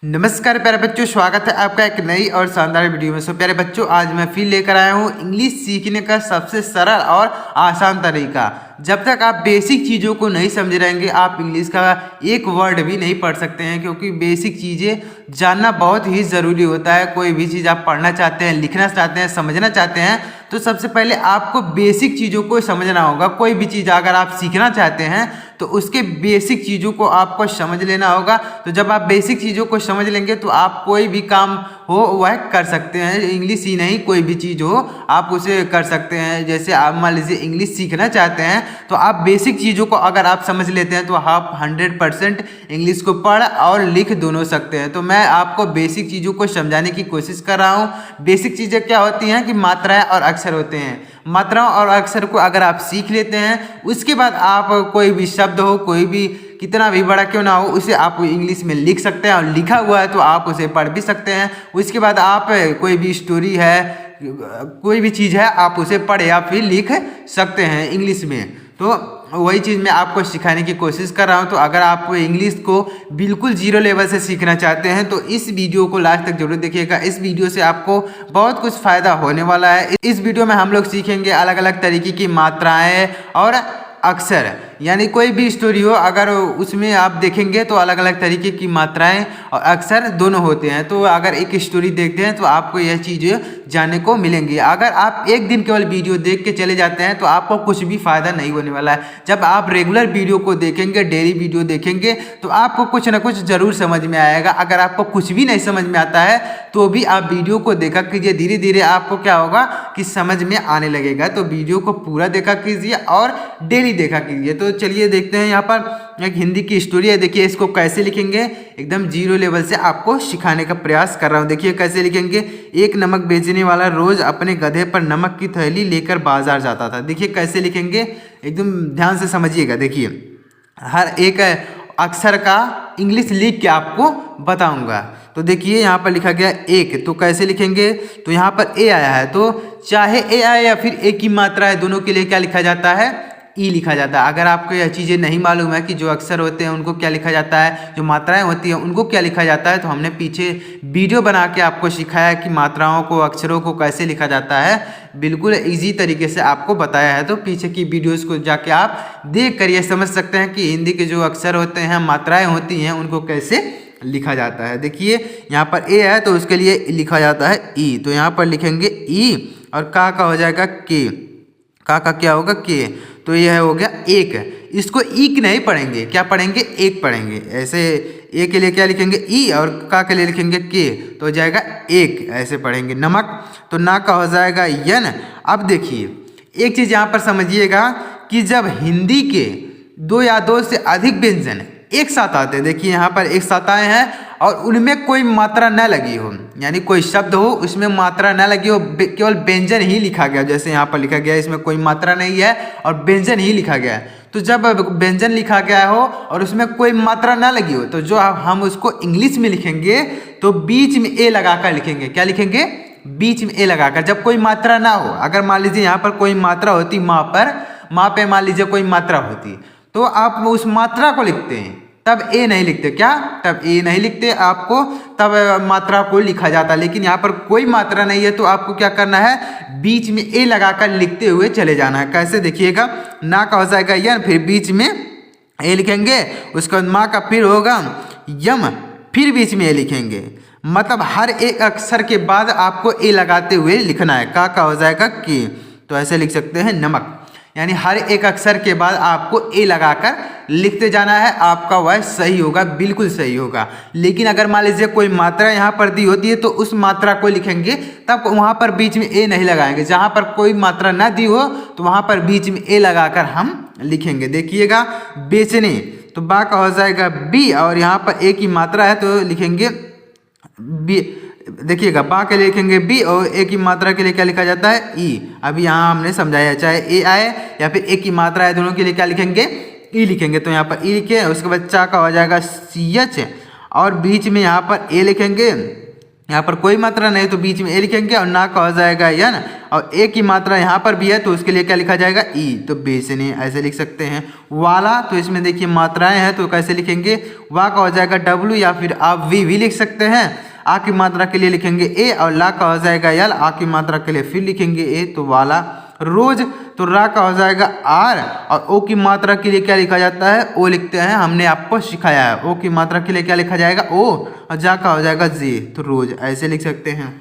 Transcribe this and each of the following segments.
नमस्कार प्यारे बच्चों, स्वागत है आपका एक नई और शानदार वीडियो में। प्यारे बच्चों, आज मैं फिर लेकर आया हूँ इंग्लिश सीखने का सबसे सरल और आसान तरीका। जब तक आप बेसिक चीज़ों को नहीं समझ रहेंगे, आप इंग्लिश का एक वर्ड भी नहीं पढ़ सकते हैं, क्योंकि बेसिक चीज़ें जानना बहुत ही ज़रूरी होता है। कोई भी चीज़ आप पढ़ना चाहते हैं, लिखना चाहते हैं, समझना चाहते हैं, तो सबसे पहले आपको बेसिक चीज़ों को समझना होगा। कोई भी चीज़ अगर आप सीखना चाहते हैं तो उसके बेसिक चीज़ों को आपको समझ लेना होगा। तो जब आप बेसिक चीज़ों को समझ लेंगे तो आप कोई भी काम हो वह कर सकते हैं। इंग्लिश ही नहीं, कोई भी चीज़ हो आप उसे कर सकते हैं। जैसे आप मान लीजिए इंग्लिश सीखना चाहते हैं तो आप बेसिक चीज़ों को अगर आप समझ लेते हैं तो आप 100% इंग्लिश को पढ़ और लिख दोनों सकते हैं। तो मैं आपको बेसिक चीज़ों को समझाने की कोशिश कर रहा हूँ। बेसिक चीज़ें क्या होती हैं कि मात्राएँ और अक्षर होते हैं। मात्राओं और अक्षर को अगर आप सीख लेते हैं, उसके बाद आप कोई भी शब्द हो, कोई भी कितना भी बड़ा क्यों ना हो, उसे आप इंग्लिश में लिख सकते हैं और लिखा हुआ है तो आप उसे पढ़ भी सकते हैं। उसके बाद आप कोई भी स्टोरी है, कोई भी चीज़ है, आप उसे पढ़ या फिर लिख सकते हैं इंग्लिश में। तो वही चीज़ मैं आपको सिखाने की कोशिश कर रहा हूँ। तो अगर आप इंग्लिश को बिल्कुल जीरो लेवल से सीखना चाहते हैं तो इस वीडियो को लास्ट तक जरूर देखिएगा। इस वीडियो से आपको बहुत कुछ फ़ायदा होने वाला है। इस वीडियो में हम लोग सीखेंगे अलग अलग तरीके की मात्राएँ और अक्षर, यानी कोई भी स्टोरी हो अगर उसमें आप देखेंगे तो अलग अलग तरीके की मात्राएं और अक्षर दोनों होते हैं। तो अगर एक स्टोरी देखते हैं तो आपको यह चीज़ें जानने को मिलेंगी। अगर आप एक दिन केवल वीडियो देख के चले जाते हैं तो आपको कुछ भी फ़ायदा नहीं होने वाला है। जब आप रेगुलर वीडियो को देखेंगे, डेली वीडियो देखेंगे, तो आपको कुछ ना कुछ ज़रूर समझ में आएगा। अगर आपको कुछ भी नहीं समझ में आता है तो भी आप वीडियो को देखा कीजिए, धीरे धीरे आपको क्या होगा कि समझ में आने लगेगा। तो वीडियो को पूरा देखा कीजिए और डेली देखा कीजिए। तो चलिए देखते हैं, यहाँ पर एक हिंदी की स्टोरी है। देखिए इसको कैसे लिखेंगे, एकदम जीरो लेवल से आपको सिखाने का प्रयास कर रहा हूँ। देखिए कैसे लिखेंगे। एक नमक बेचने वाला रोज अपने गधे पर नमक की थैली लेकर बाजार जाता था। देखिए कैसे लिखेंगे, एकदम ध्यान से समझिएगा। देखिए हर एक अक्षर का इंग्लिश लिख के आपको बताऊंगा। तो देखिए यहाँ पर लिखा गया एक, तो कैसे लिखेंगे। तो यहाँ पर ए आया है, तो चाहे ए आए या फिर ए की मात्रा है, दोनों के लिए क्या लिखा जाता है, ई लिखा जाता है। अगर आपको यह चीज़ें नहीं मालूम है कि जो अक्षर होते हैं उनको क्या लिखा जाता है, जो मात्राएं होती हैं उनको क्या लिखा जाता है, तो हमने पीछे वीडियो बना के आपको सिखाया कि मात्राओं को, अक्षरों को कैसे लिखा जाता है। बिल्कुल इजी तरीके से आपको बताया है। तो पीछे की वीडियोस को जाके आप देख कर ये समझ सकते हैं कि हिंदी के जो अक्षर होते हैं, मात्राएँ होती हैं, उनको कैसे लिखा जाता है। देखिए यहाँ पर ए है तो उसके लिए लिखा जाता है ई, तो यहाँ पर लिखेंगे ई, और का हो जाएगा के, का क्या होगा के, तो यह हो गया एक। इसको ईक नहीं पढ़ेंगे, क्या पढ़ेंगे, एक पढ़ेंगे। ऐसे ए के लिए क्या लिखेंगे ई, और का के लिए लिखेंगे के, तो हो जाएगा एक, ऐसे पढ़ेंगे। नमक, तो ना का हो जाएगा यन। अब देखिए एक चीज़ यहाँ पर समझिएगा कि जब हिंदी के दो या दो से अधिक व्यंजन एक साथ आते हैं, देखिए यहाँ पर एक साथ आए हैं और उनमें कोई मात्रा न लगी हो, यानी कोई शब्द हो उसमें मात्रा न लगी हो, केवल व्यंजन ही लिखा गया, जैसे यहाँ पर लिखा गया इसमें कोई मात्रा नहीं है और व्यंजन ही लिखा गया है। तो जब व्यंजन लिखा गया हो और उसमें कोई मात्रा ना लगी हो, तो जो हम उसको इंग्लिश में लिखेंगे तो बीच में ए लगाकर लिखेंगे। क्या लिखेंगे, बीच में ए लगाकर, जब कोई मात्रा ना हो। अगर मान लीजिए यहाँ पर कोई मात्रा होती, माँ पे मान लीजिए कोई मात्रा होती, तो आप उस मात्रा को लिखते हैं, तब ए नहीं लिखते। क्या, तब ए नहीं लिखते, आपको तब मात्रा को लिखा जाता। लेकिन यहाँ पर कोई मात्रा नहीं है तो आपको क्या करना है, बीच में ए लगाकर लिखते हुए चले जाना है। कैसे देखिएगा, ना का हो जाएगा यन, फिर बीच में ए लिखेंगे, उसके बाद माँ का फिर होगा यम, फिर बीच में ए लिखेंगे। मतलब हर एक अक्षर के बाद आपको ए लगाते हुए लिखना है। का हो जाएगा की, तो ऐसे लिख सकते हैं नमक, यानी हर एक अक्षर के बाद आपको ए लगाकर लिखते जाना है। आपका वह सही होगा, बिल्कुल सही होगा। लेकिन अगर मान लीजिए कोई मात्रा यहाँ पर दी होती है तो उस मात्रा को लिखेंगे, तब वहाँ पर बीच में ए नहीं लगाएंगे। जहाँ पर कोई मात्रा ना दी हो तो वहाँ पर बीच में ए लगाकर हम लिखेंगे। देखिएगा बेचने, तो बा का हो जाएगा बी, और यहाँ पर ए की मात्रा है तो लिखेंगे बी। देखिएगा बा के लिए लिखेंगे बी, और ए की मात्रा के लिए क्या लिखा जाता है, ई। अभी यहाँ हमने समझाया, चाहे ए आए या फिर ए की मात्रा है, दोनों के लिए क्या लिखेंगे, ई लिखेंगे। तो यहाँ पर ई लिखे, उसके बाद चा का हो जाएगा सी एच, और बीच में यहाँ पर ए लिखेंगे, यहाँ पर कोई मात्रा नहीं तो बीच में ए लिखेंगे और ना का हो जाएगा यन, और ए की मात्रा यहाँ पर भी है तो उसके लिए क्या लिखा जाएगा ई, तो बेचने ऐसे लिख सकते हैं। वाला तो इसमें देखिए मात्राएं हैं तो कैसे लिखेंगे, वा का हो जाएगा डब्ल्यू या फिर आप वी भी लिख सकते हैं। आ की मात्रा के लिए लिखेंगे ए और ला का हो जाएगा यल, आ की मात्रा के लिए फिर लिखेंगे ए तो वाला। रोज तो रा का हो जाएगा आर, और ओ की मात्रा के लिए क्या लिखा जाता है, ओ लिखते हैं, हमने आपको सिखाया है। ओ की मात्रा के लिए क्या लिखा जाएगा ओ, और जा का हो जाएगा जे, तो रोज ऐसे लिख सकते हैं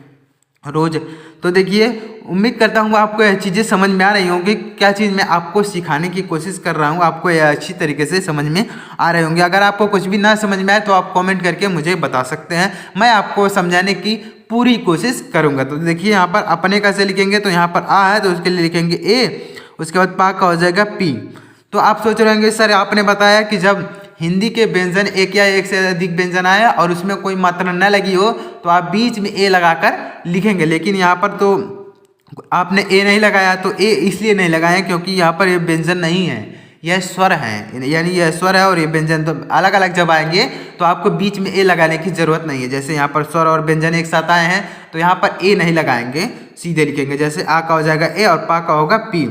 रोज। तो देखिए उम्मीद करता हूँ आपको यह चीज़ें समझ में आ रही होंगी, क्या चीज़ मैं आपको सिखाने की कोशिश कर रहा हूँ आपको यह अच्छी तरीके से समझ में आ रहे होंगे। अगर आपको कुछ भी ना समझ में आए तो आप कमेंट करके मुझे बता सकते हैं, मैं आपको समझाने की पूरी कोशिश करूँगा। तो देखिए यहाँ पर अपने कैसे लिखेंगे, तो यहाँ पर आ है तो उसके लिए लिखेंगे ए, उसके बाद पा का हो जाएगा पी। तो आप सोच रहे होंगे सर आपने बताया कि जब हिंदी के व्यंजन एक या एक से अधिक व्यंजन आए और उसमें कोई मात्रा न लगी हो तो आप बीच में ए लगाकर लिखेंगे, लेकिन यहाँ पर तो आपने ए नहीं लगाया। तो ए इसलिए नहीं लगाया क्योंकि यहाँ पर ये व्यंजन नहीं है, यह स्वर है, यानी यह स्वर है और ये व्यंजन तो अलग अलग जब आएंगे तो आपको बीच में ए लगाने की जरूरत नहीं है। जैसे यहाँ पर स्वर और व्यंजन एक साथ आए हैं तो यहाँ पर ए नहीं लगाएंगे, सीधे लिखेंगे। जैसे आ का हो जाएगा ए और पा का होगा पी,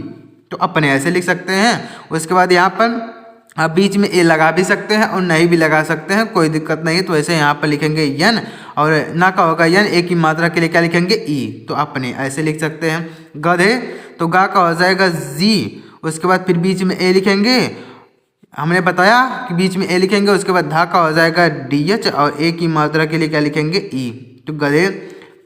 तो अपने ऐसे लिख सकते हैं। उसके बाद यहाँ पर आप बीच में ए लगा भी सकते हैं और नहीं भी लगा सकते हैं, कोई दिक्कत नहीं। तो ऐसे यहाँ पर लिखेंगे यन, और ना का होगा यन, ए की मात्रा के लिए क्या लिखेंगे ई, तो अपने ऐसे लिख सकते हैं। गधे तो गा का हो जाएगा जी, उसके बाद फिर बीच में ए लिखेंगे, हमने बताया कि बीच में ए लिखेंगे। उसके बाद धा का हो जाएगा डी एच, और ए की मात्रा के लिए क्या लिखेंगे ई, तो गधे।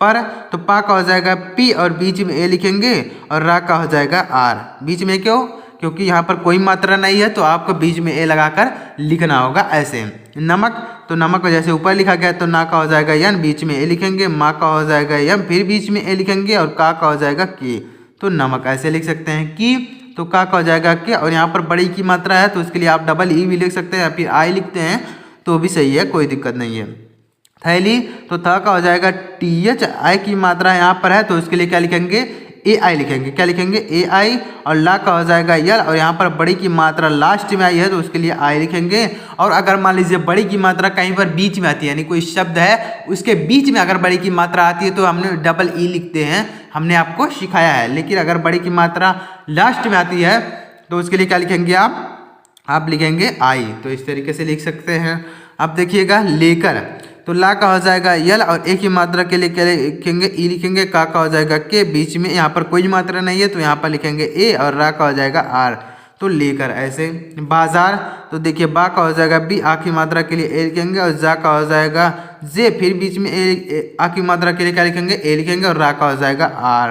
पर तो पा का हो जाएगा पी और बीच में ए लिखेंगे, और रा का हो जाएगा आर। बीच में क्यों, क्योंकि यहाँ पर कोई मात्रा नहीं है तो आपको बीच में ए लगाकर लिखना होगा ऐसे। नमक तो नमक जैसे ऊपर लिखा गया तो ना का हो जाएगा यन, बीच में ए लिखेंगे, माँ का हो जाएगा यम, फिर बीच में ए लिखेंगे, और का हो जाएगा के, तो नमक ऐसे लिख सकते हैं। की तो का हो जाएगा के, और यहाँ पर बड़ी की मात्रा है तो उसके लिए आप डबल ई भी लिख सकते हैं या फिर आई लिखते हैं तो भी सही है, कोई दिक्कत नहीं है। थैली तो था का हो जाएगा टी एच, आई की मात्रा यहाँ पर है तो उसके लिए क्या लिखेंगे ए आई लिखेंगे, क्या लिखेंगे ए आई, और ला का हो जाएगा यल, और यहाँ पर बड़ी की मात्रा लास्ट में आई है तो उसके लिए आई लिखेंगे। और अगर मान लीजिए बड़ी की मात्रा कहीं पर बीच में आती है, यानी कोई शब्द है उसके बीच में अगर बड़ी की मात्रा आती है तो हमने डबल ई लिखते हैं, हमने आपको सिखाया है। लेकिन अगर बड़ी की मात्रा लास्ट में आती है तो उसके लिए क्या लिखेंगे आप लिखेंगे आई, तो इस तरीके से लिख सकते हैं। अब देखिएगा लेकर तो ला का हो जाएगा यल, और ए की मात्रा के लिए क्या लिखेंगे ई लिखेंगे, का हो जाएगा के, बीच में यहाँ पर कोई मात्रा नहीं है तो यहाँ पर लिखेंगे ए, और रा का हो जाएगा आर, तो लेकर ऐसे। बाजार तो देखिए बा का हो जाएगा बी, आ की मात्रा के लिए ए लिखेंगे, और जा का हो जाएगा जे, फिर बीच में ए, आ की मात्रा के लिए क्या लिखेंगे ए लिखेंगे, और रा का हो जाएगा आर,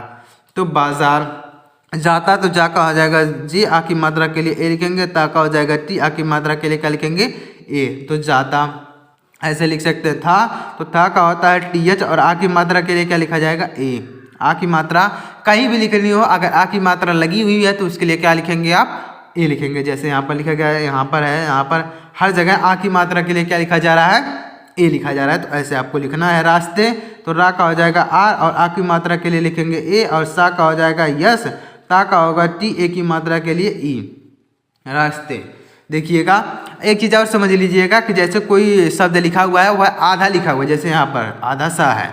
तो बाजार। जाता तो जा का हो जाएगा जी, आ की मात्रा के लिए ए लिखेंगे, ता का हो जाएगा टी, आ की मात्रा के लिए क्या लिखेंगे ए, तो जाता ऐसे लिख सकते हैं। था तो था का होता है टी एच, और आ की मात्रा के लिए क्या लिखा जाएगा ए। आ की मात्रा कहीं भी लिखनी हो, अगर आ की मात्रा लगी हुई है तो उसके लिए क्या लिखेंगे आप ए लिखेंगे। जैसे यहाँ पर लिखा गया है, यहाँ पर है, यहाँ पर हर जगह आ की मात्रा के लिए क्या लिखा जा रहा है ए लिखा जा रहा है, तो ऐसे आपको लिखना है। रास्ते तो रा का हो जाएगा आर, और आ की मात्रा के लिए लिखेंगे ए, और सा का हो जाएगा यस, ता का होगा टी, ए की मात्रा के लिए ई, रास्ते। देखिएगा एक चीज़ और समझ लीजिएगा कि जैसे कोई शब्द लिखा हुआ है वह आधा लिखा हुआ है, जैसे यहाँ पर आधा सा है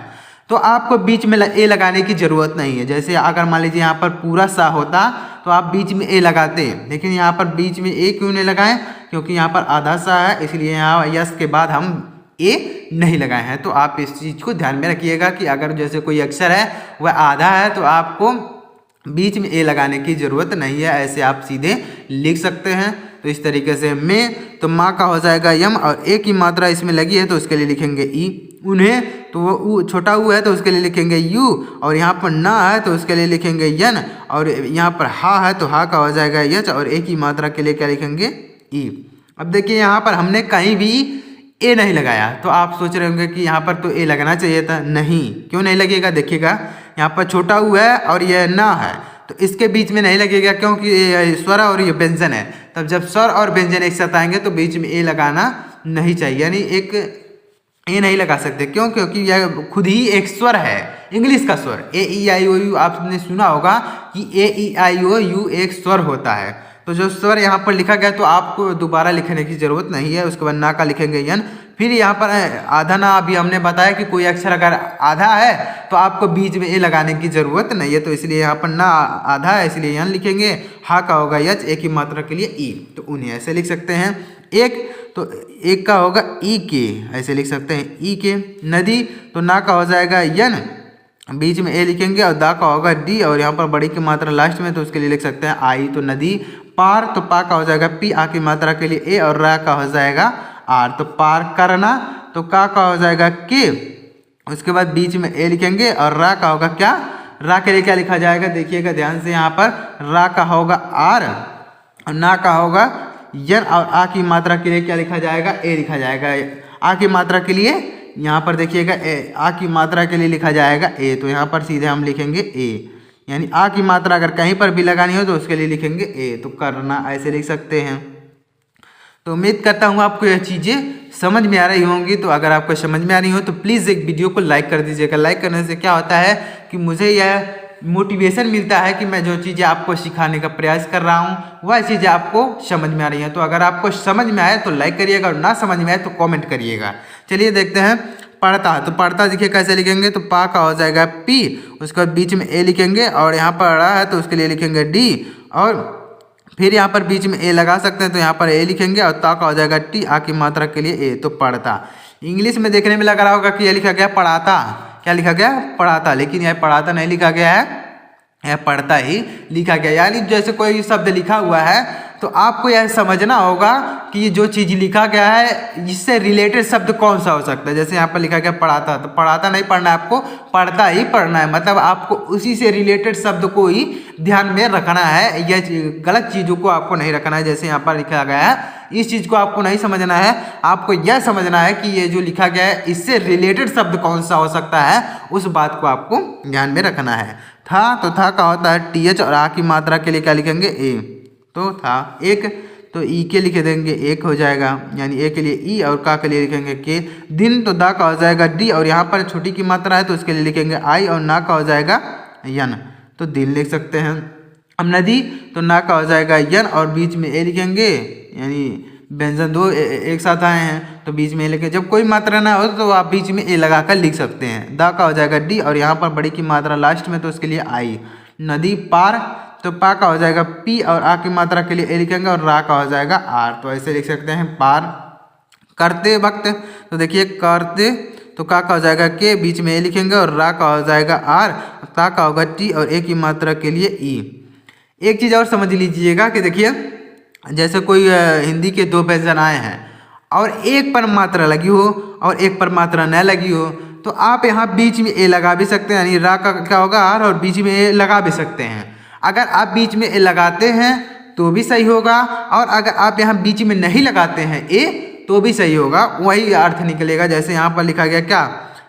तो आपको बीच में ए लगाने की ज़रूरत नहीं है। जैसे अगर मान लीजिए यहाँ पर पूरा सा होता तो आप बीच में ए लगाते, लेकिन यहाँ पर बीच में ए क्यों नहीं लगाएं, क्योंकि यहाँ पर आधा सा है, इसलिए यहाँ यस के बाद हम ए नहीं लगाए हैं। तो आप इस चीज़ को ध्यान में रखिएगा कि अगर जैसे कोई अक्षर है वह आधा है तो आपको बीच में ए लगाने की ज़रूरत नहीं है, ऐसे आप सीधे लिख सकते हैं। तो इस तरीके से में तो माँ का हो जाएगा यम, और ए की मात्रा इसमें लगी है तो उसके लिए लिखेंगे ई। उन्हें तो वो छोटा ऊ है तो उसके लिए लिखेंगे यू, और यहाँ पर ना है तो उसके लिए लिखेंगे यन, और यहाँ पर हा है तो हा का हो जाएगा यच, और ए की मात्रा के लिए क्या लिखेंगे ई। अब देखिए यहाँ पर हमने कहीं भी ए नहीं लगाया, तो आप सोच रहे होंगे कि यहाँ पर तो ए लगना चाहिए था, नहीं, क्यों नहीं लगेगा। देखिएगा यहाँ पर छोटा ऊ है और यह ना है तो इसके बीच में नहीं लगेगा, क्योंकि ये स्वर और ये व्यंजन है। तब जब स्वर और व्यंजन एक साथ आएंगे तो बीच में ए लगाना नहीं चाहिए, यानी एक ए नहीं लगा सकते। क्यों, क्योंकि यह खुद ही एक स्वर है, इंग्लिश का स्वर ए ई आई ओ यू। आपने सुना होगा कि ए ई आई ओ यू एक स्वर होता है, तो जो स्वर यहाँ पर लिखा गया तो आपको दोबारा लिखने की जरूरत नहीं है। उसके बाद ना का लिखेंगे यन, फिर यहाँ पर आधा ना, अभी हमने बताया कि कोई अक्षर अगर आधा है तो आपको बीच में ए लगाने की ज़रूरत नहीं है, तो इसलिए यहाँ पर ना आधा है इसलिए यन लिखेंगे। हा का होगा यच, एक ही मात्रा के लिए ई, तो उन्हें ऐसे लिख सकते हैं। एक तो एक का होगा ई के, ऐसे लिख सकते हैं ई के। नदी तो ना का हो जाएगा यन, बीच में ए लिखेंगे, और दा का होगा डी, और यहाँ पर बड़ी की मात्रा लास्ट में तो उसके लिए लिख सकते हैं आई, तो नदी। पार तो पा का हो जाएगा पी, आ की मात्रा के लिए ए, और रा का हो जाएगा आर, तो पार करना तो का हो जाएगा के, उसके बाद बीच में ए लिखेंगे, और रा का होगा क्या, रा के लिए क्या लिखा जाएगा, देखिएगा ध्यान से, यहाँ पर रा का होगा आर, और ना का होगा यन, और आ की मात्रा के लिए क्या लिखा जाएगा, ए लिखा जाएगा। आ की मात्रा के लिए यहाँ पर देखिएगा आ की मात्रा के लिए लिखा जाएगा ए, तो यहाँ पर सीधे हम लिखेंगे ए, यानी आ की मात्रा अगर कहीं पर भी लगानी हो तो उसके लिए लिखेंगे ए, तो करना ऐसे लिख सकते हैं। तो उम्मीद करता हूँ आपको यह चीज़ें समझ में आ रही होंगी। तो अगर आपको समझ में आ रही हो तो प्लीज़ एक वीडियो को लाइक कर दीजिएगा। लाइक करने से क्या होता है कि मुझे यह मोटिवेशन मिलता है कि मैं जो चीज़ें आपको सिखाने का प्रयास कर रहा हूँ वह चीज़ें आपको समझ में आ रही हैं। तो अगर आपको समझ में आए तो लाइक करिएगा, और ना समझ में आए तो कमेंट करिएगा। चलिए देखते हैं पढ़ता, तो पढ़ता देखिए कैसे लिखेंगे, तो पा का हो जाएगा पी, उसके बाद बीच में ए लिखेंगे, और यहाँ पर अड़ा है तो उसके लिए लिखेंगे डी, और फिर यहाँ पर बीच में ए लगा सकते हैं तो यहाँ पर ए लिखेंगे, और ता का हो जाएगा टी, आ की मात्रा के लिए ए, तो पढ़ता। इंग्लिश में देखने में लग रहा होगा कि यह लिखा गया पढ़ाता, क्या लिखा गया पढ़ाता, लेकिन यह पढ़ाता नहीं लिखा गया है, यह पढ़ता ही लिखा गया। यानी जैसे कोई शब्द लिखा हुआ है तो आपको यह समझना होगा कि ये जो चीज़ लिखा गया है इससे रिलेटेड शब्द कौन सा हो सकता है। जैसे यहाँ पर लिखा गया पढ़ाता, तो पढ़ाता नहीं पढ़ना है, आपको पढ़ता ही पढ़ना है, मतलब आपको उसी से रिलेटेड शब्द को ही ध्यान में रखना है, यह गलत चीज़ों को आपको नहीं रखना है। जैसे यहाँ पर लिखा गया है इस चीज़ को आपको नहीं समझना है, आपको यह समझना है कि ये जो लिखा गया है इससे रिलेटेड शब्द कौन सा हो सकता है, उस बात को आपको ध्यान में रखना है। था तो था का होता है टी एच, और आ की मात्रा के लिए क्या लिखेंगे ए, तो था। एक तो ई के लिखे देंगे, एक हो जाएगा, यानी ए के लिए ई, और का के लिए लिखेंगे के। दिन तो दा का हो जाएगा डी, और यहाँ पर छोटी की मात्रा है तो उसके लिए लिखेंगे आई, और ना का हो जाएगा यन, तो दिन लिख सकते हैं। अब नदी तो ना का हो जाएगा यन, और बीच में ए लिखेंगे, यानी व्यंजन दो एक साथ आए हैं तो बीच में ए लिखे। जब कोई मात्रा ना हो तो आप बीच में ए लगाकर लिख सकते हैं। दा का हो जाएगा डी, और यहाँ पर बड़ी की मात्रा लास्ट में तो उसके लिए आई। नदी पार तो पा का हो जाएगा पी, और आ की मात्रा के लिए ए लिखेंगे, और रा का हो जाएगा आर, तो ऐसे लिख सकते हैं पार। करते वक्त तो देखिए करते तो का हो जाएगा के, बीच में ए लिखेंगे, और रा का हो जाएगा आर, ता का होगा टी, और ए की मात्रा के लिए ई। एक चीज़ और समझ लीजिएगा कि देखिए जैसे कोई हिंदी के दो व्यंजन आए हैं और एक पर मात्रा लगी हो और एक पर मात्रा न लगी हो, तो आप यहाँ बीच में ए लगा भी सकते हैं, यानी रा का क्या होगा आर, और बीच में ए लगा भी सकते हैं। अगर आप बीच में ए लगाते हैं तो भी सही होगा, और अगर आप यहाँ बीच में नहीं लगाते हैं ए तो भी सही होगा, वही अर्थ निकलेगा। जैसे यहाँ पर लिखा गया क्या,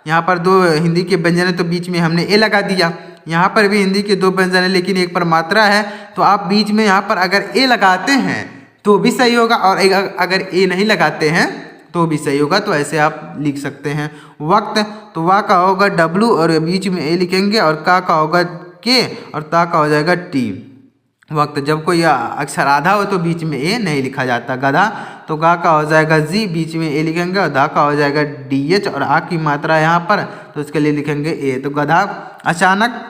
यहाँ पर दो हिंदी के व्यंजन है तो बीच में हमने ए लगा दिया। यहाँ पर भी हिंदी के दो व्यंजन है लेकिन एक पर मात्रा है, तो आप बीच में यहाँ पर अगर ए लगाते हैं तो भी सही होगा, और अगर ए नहीं लगाते हैं तो भी सही होगा। तो ऐसे आप लिख सकते हैं। वक्त तो वाह का होगा डब्लू, और बीच में ए लिखेंगे, और का होगा के, और ता का हो जाएगा टी। वक्त जब कोई अक्षर आधा हो तो बीच में ए नहीं लिखा जाता। गधा तो गा का हो जाएगा जी, बीच में ए लिखेंगे, और धा का हो जाएगा डी एच, और आ की मात्रा यहाँ पर तो उसके लिए लिखेंगे ए, तो गधा। अचानक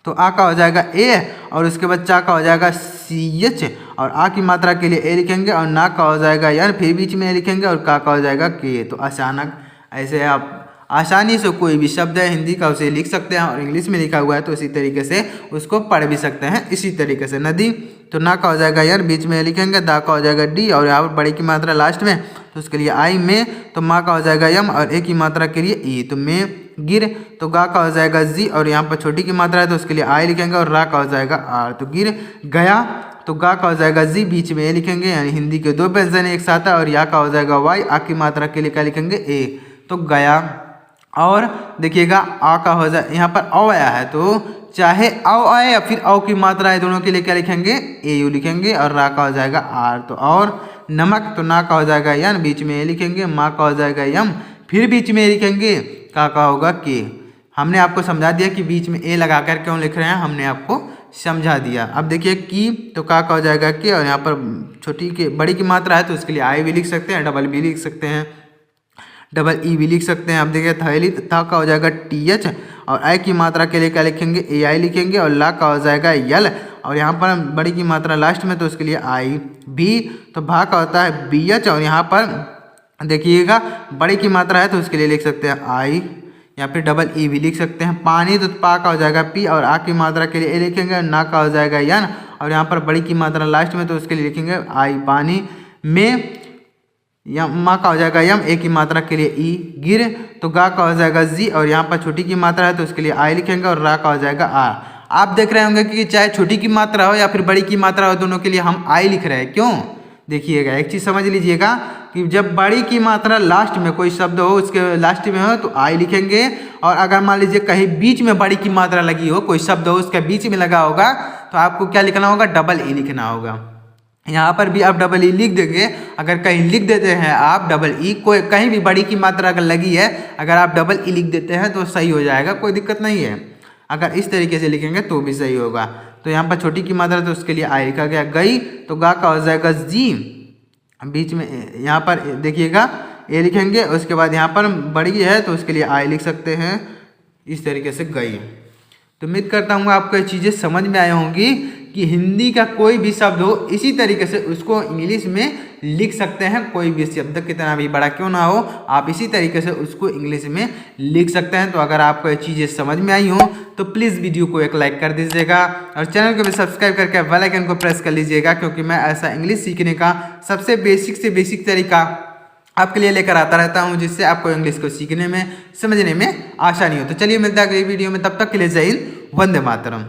तो आ का हो जाएगा ए, और उसके बाद चा का हो जाएगा सी एच, और आ की मात्रा के लिए ए लिखेंगे, और ना का हो जाएगा यार, फिर बीच में ए लिखेंगे, और का हो जाएगा के, तो अचानक। ऐसे आप आसानी से कोई भी शब्द है हिंदी का उसे लिख सकते हैं, और इंग्लिश में लिखा हुआ है तो इसी तरीके से उसको पढ़ भी सकते हैं। इसी तरीके से नदी तो ना का हो जाएगा यार, बीच में लिखेंगे, दा का हो जाएगा डी, और यहाँ पर बड़ी की मात्रा लास्ट में तो उसके लिए आई। में तो माँ का हो जाएगा यम, और ए की मात्रा के लिए ई, तो में। गिर तो गा का हो जाएगा जी, और यहाँ पर छोटी की मात्रा है तो उसके लिए आई लिखेंगे, और रा का हो जाएगा आर, तो गिर। गया तो गा का हो जाएगा जी, बीच में ए लिखेंगे, यानी हिंदी के दो व्यंजन एक साथ है, और या का हो जाएगा वाई, आ की मात्रा के लिए क्या लिखेंगे ए, तो गया। और देखिएगा आ का हो जाए, यहाँ पर औ आया है तो चाहे औ आए या फिर औ की मात्रा है, दोनों के लिए क्या लिखेंगे ए यू लिखेंगे, और रा का हो जाएगा आर, तो और। नमक तो ना का हो जाएगा यन, बीच में ए लिखेंगे, माँ का हो जाएगा यम, फिर बीच में ए लिखेंगे, का होगा के। हमने आपको समझा दिया कि बीच में ए लगा कर क्यों लिख रहे हैं, हमने आपको समझा दिया। अब देखिए की तो का हो जाएगा के, और यहाँ पर छोटी के बड़ी की मात्रा है तो उसके लिए आई भी लिख सकते हैं, डबल भी लिख सकते हैं। डबल ई भी लिख सकते हैं। आप देखिए थैली, था का हो जाएगा TH, और आई की मात्रा के लिए क्या लिखेंगे, AI लिखेंगे, और ला का हो जाएगा यल, और यहाँ पर बड़ी की मात्रा लास्ट में तो उसके लिए आई भी। तो भा का होता है BH, और यहाँ पर देखिएगा बड़ी की मात्रा है तो उसके लिए लिख सकते हैं आई, या फिर डबल ई भी लिख सकते हैं। पानी तो पा का हो जाएगा P, और आ की मात्रा के लिए ए लिखेंगे, ना का हो जाएगा यन, और यहाँ पर बड़ी की मात्रा लास्ट में तो उसके लिए लिखेंगे आई। पानी में यम, मा का हो जाएगा यम, ए की मात्रा के लिए ई। गिर तो गा का हो जाएगा जी, और यहाँ पर छोटी की मात्रा है तो उसके लिए आई लिखेंगे, और रा का हो जाएगा आ। आप देख रहे होंगे कि चाहे छोटी की मात्रा हो या फिर बड़ी की मात्रा हो, दोनों के लिए हम आई लिख रहे हैं। क्यों, देखिएगा एक चीज़ समझ लीजिएगा कि जब बड़ी की मात्रा लास्ट में कोई शब्द हो, उसके लास्ट में हो तो आई लिखेंगे, और अगर मान लीजिए कहीं बीच में बड़ी की मात्रा लगी हो, कोई शब्द हो उसके बीच में लगा होगा, तो आपको क्या लिखना होगा, डबल ई लिखना होगा। यहाँ पर भी आप डबल ई लिख देंगे। अगर कहीं लिख देते हैं आप डबल ई, कोई कहीं भी बड़ी की मात्रा अगर लगी है, अगर आप डबल ई लिख देते हैं तो सही हो जाएगा, कोई दिक्कत नहीं है। अगर इस तरीके से लिखेंगे तो भी सही होगा। तो यहाँ पर छोटी की मात्रा तो उसके लिए आई लिखा गया। गई तो गा का हो जाएगा जी, बीच में यहाँ पर देखिएगा ए लिखेंगे, उसके बाद यहाँ पर बड़ी है तो उसके लिए आई लिख सकते हैं। इस तरीके से गई। तो उम्मीद करता हूँ आपको ये चीज़ें समझ में आई होंगी कि हिंदी का कोई भी शब्द हो, इसी तरीके से उसको इंग्लिश में लिख सकते हैं। कोई भी शब्द कितना भी बड़ा क्यों ना हो, आप इसी तरीके से उसको इंग्लिश में लिख सकते हैं। तो अगर आपको ये चीज़ें समझ में आई हो तो प्लीज़ वीडियो को एक लाइक कर दीजिएगा, और चैनल को भी सब्सक्राइब करके बेल आइकन को प्रेस कर लीजिएगा, क्योंकि मैं ऐसा इंग्लिश सीखने का सबसे बेसिक से बेसिक तरीका आपके लिए लेकर आता रहता हूं, जिससे आपको इंग्लिश को सीखने में, समझने में आसानी हो। तो चलिए मिलता है अगली वीडियो में, तब तक के लिए जय हिंद, वंदे मातरम।